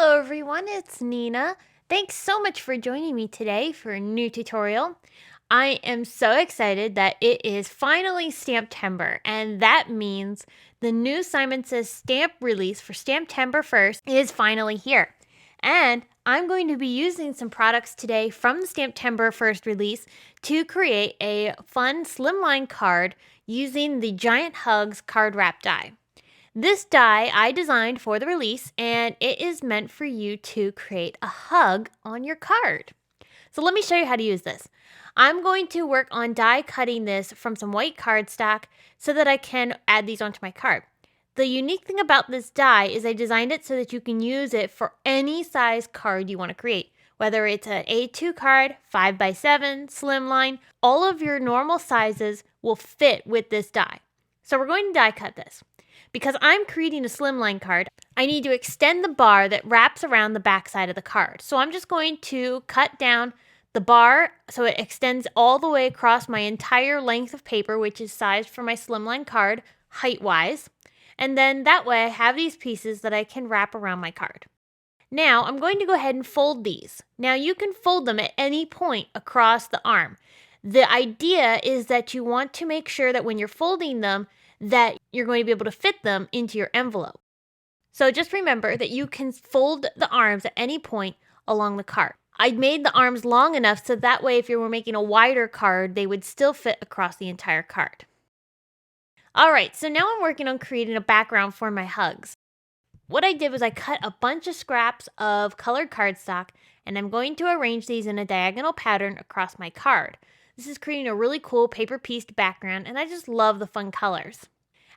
Hello everyone, it's Nina. Thanks so much for joining me today for a new tutorial. I am so excited that it is finally STAMPtember, and that means the new Simon Says stamp release for STAMPtember First is finally here. And I'm going to be using some products today from the STAMPtember First release to create a fun slimline card using the Giant Hugs card wrap die. This die I designed for the release, and it is meant for you to create a hug on your card. So let me show you how to use this. I'm going to work on die cutting this from some white cardstock so that I can add these onto my card. The unique thing about this die is I designed it so that you can use it for any size card you want to create. Whether it's an A2 card, 5x7, slimline, all of your normal sizes will fit with this die. So we're going to die cut this. Because I'm creating a slimline card, I need to extend the bar that wraps around the back side of the card. So I'm just going to cut down the bar so it extends all the way across my entire length of paper, which is sized for my slimline card, height-wise. And then that way I have these pieces that I can wrap around my card. Now I'm going to go ahead and fold these. Now you can fold them at any point across the arm. The idea is that you want to make sure that when you're folding them, that you're going to be able to fit them into your envelope. So just remember that you can fold the arms at any point along the card. I made the arms long enough so that way if you were making a wider card, they would still fit across the entire card. Alright, so now I'm working on creating a background for my hugs. What I did was I cut a bunch of scraps of colored cardstock, and I'm going to arrange these in a diagonal pattern across my card. This is creating a really cool paper-pieced background, and I just love the fun colors.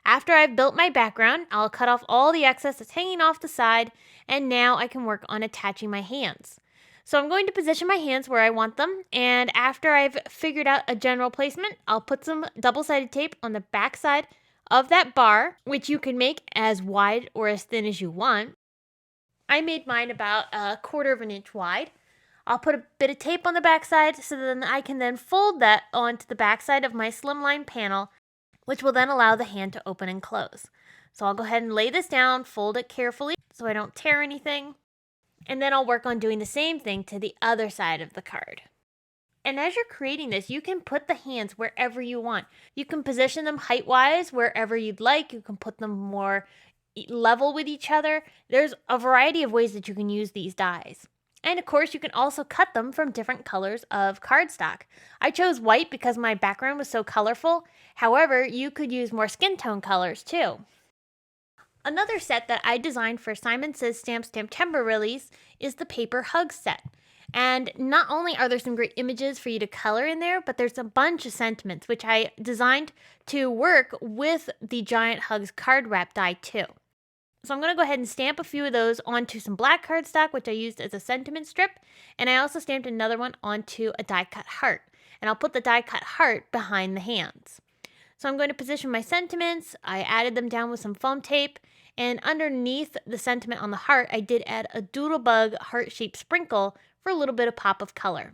After I've built my background, I'll cut off all the excess that's hanging off the side, and now I can work on attaching my hands. So I'm going to position my hands where I want them, and after I've figured out a general placement, I'll put some double-sided tape on the back side of that bar, which you can make as wide or as thin as you want. I made mine about 1/4 of an inch wide. I'll put a bit of tape on the back side so then I can then fold that onto the back side of my slimline panel, which will then allow the hand to open and close. So I'll go ahead and lay this down, fold it carefully so I don't tear anything, and then I'll work on doing the same thing to the other side of the card. And as you're creating this, you can put the hands wherever you want. You can position them height-wise wherever you'd like. You can put them more level with each other. There's a variety of ways that you can use these dies. And of course, you can also cut them from different colors of cardstock. I chose white because my background was so colorful. However, you could use more skin tone colors too. Another set that I designed for Simon Says STAMPtember release is the paper hug set. And not only are there some great images for you to color in there, but there's a bunch of sentiments which I designed to work with the Giant Hugs card wrap die too. So I'm going to go ahead and stamp a few of those onto some black cardstock, which I used as a sentiment strip. And I also stamped another one onto a die-cut heart. And I'll put the die-cut heart behind the hands. So I'm going to position my sentiments. I added them down with some foam tape. And underneath the sentiment on the heart, I did add a Doodlebug heart-shaped sprinkle for a little bit of pop of color.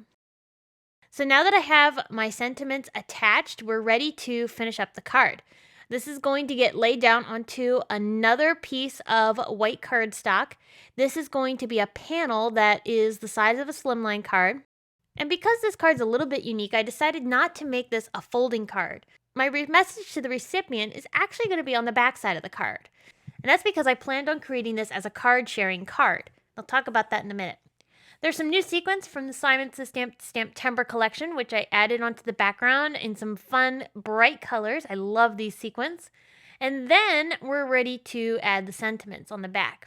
So now that I have my sentiments attached, we're ready to finish up the card. This is going to get laid down onto another piece of white cardstock. This is going to be a panel that is the size of a slimline card. And because this card's a little bit unique, I decided not to make this a folding card. My message to the recipient is actually going to be on the back side of the card. And that's because I planned on creating this as a card sharing card. I'll talk about that in a minute. There's some new sequins from the Simon Says STAMPtember collection, which I added onto the background in some fun, bright colors. I love these sequins. And then we're ready to add the sentiments on the back.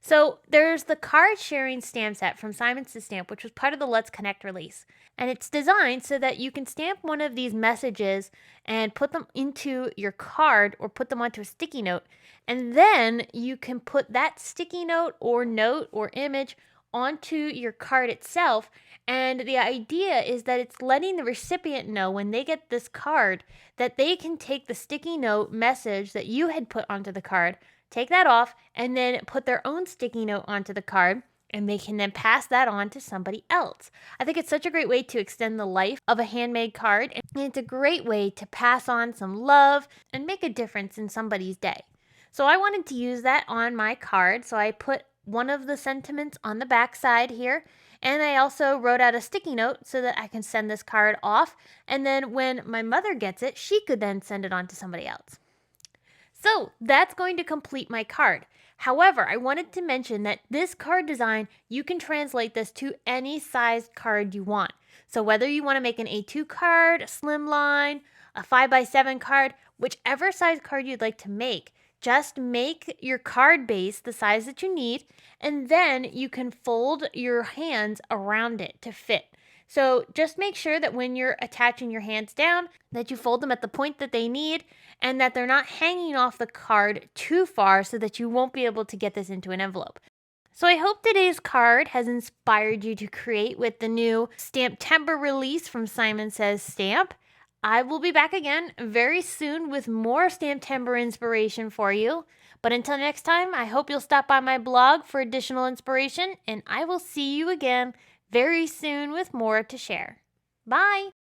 So there's the card sharing stamp set from Simon Says Stamp, which was part of the Let's Connect release. And it's designed so that you can stamp one of these messages and put them into your card or put them onto a sticky note. And then you can put that sticky note or image onto your card itself, and the idea is that it's letting the recipient know when they get this card that they can take the sticky note message that you had put onto the card, take that off, and then put their own sticky note onto the card, and they can then pass that on to somebody else. I think it's such a great way to extend the life of a handmade card, and it's a great way to pass on some love and make a difference in somebody's day. So I wanted to use that on my card, so I put one of the sentiments on the back side here. And I also wrote out a sticky note so that I can send this card off. And then when my mother gets it, she could then send it on to somebody else. So that's going to complete my card. However, I wanted to mention that this card design, you can translate this to any size card you want. So whether you want to make an A2 card, a slimline, a 5x7 card, whichever size card you'd like to make, just make your card base the size that you need, and then you can fold your hands around it to fit. So just make sure that when you're attaching your hands down, that you fold them at the point that they need and that they're not hanging off the card too far so that you won't be able to get this into an envelope. So I hope today's card has inspired you to create with the new STAMPtember release from Simon Says Stamp. I will be back again very soon with more STAMPtember inspiration for you. But until next time, I hope you'll stop by my blog for additional inspiration, and I will see you again very soon with more to share. Bye!